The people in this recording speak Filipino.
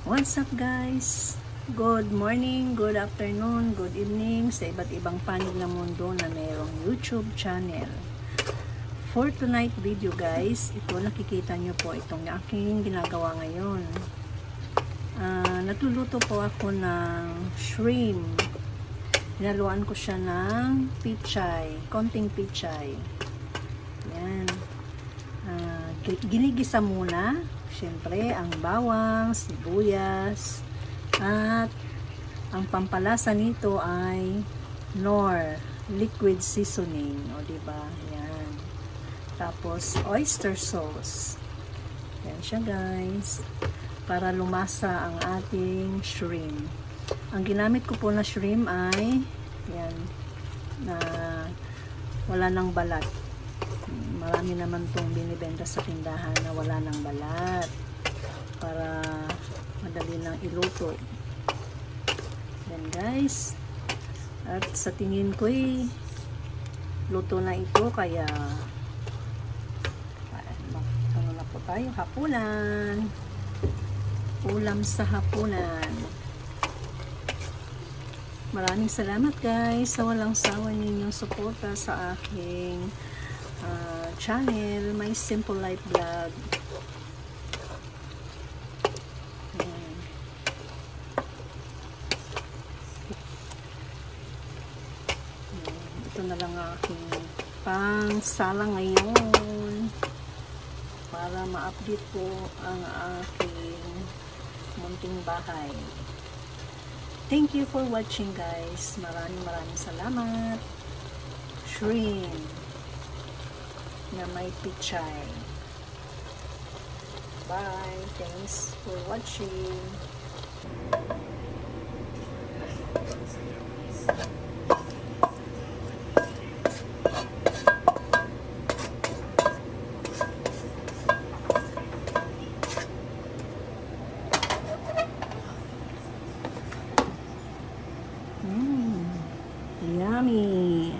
What's up guys? Good morning, good afternoon, good evening sa iba't ibang panig ng mundo na mayroong YouTube channel. For tonight video guys, ito nakikita nyo po itong aking ginagawa ngayon. Nagluluto po ako ng shrimp. Hinaluan ko siya ng pichay, konting pichay. Yan. Ginigisa muna. Siyempre, ang bawang, sibuyas, at ang pampalasa nito ay Knorr liquid seasoning, o diba? Yan. Tapos oyster sauce. Yan siya guys. Para lumasa ang ating shrimp. Ang ginamit ko po na shrimp ay yan, na wala nang balat. Marami naman itong binibenta sa tindahan na wala nang balat para madali nang iluto. Yan guys. At sa tingin ko luto na ito, kaya ano na po tayo, hapunan. Ulam sa hapunan. Maraming salamat guys sa walang sawa ninyong suporta sa aking channel, My Simple Life Vlog. Ayan. Ito na lang aking pang sala ngayon para ma-update po ang aking munting bahay. Thank you for watching guys. Maraming salamat. Shrimp na may pichay. Bye. Thanks for watching. Yummy.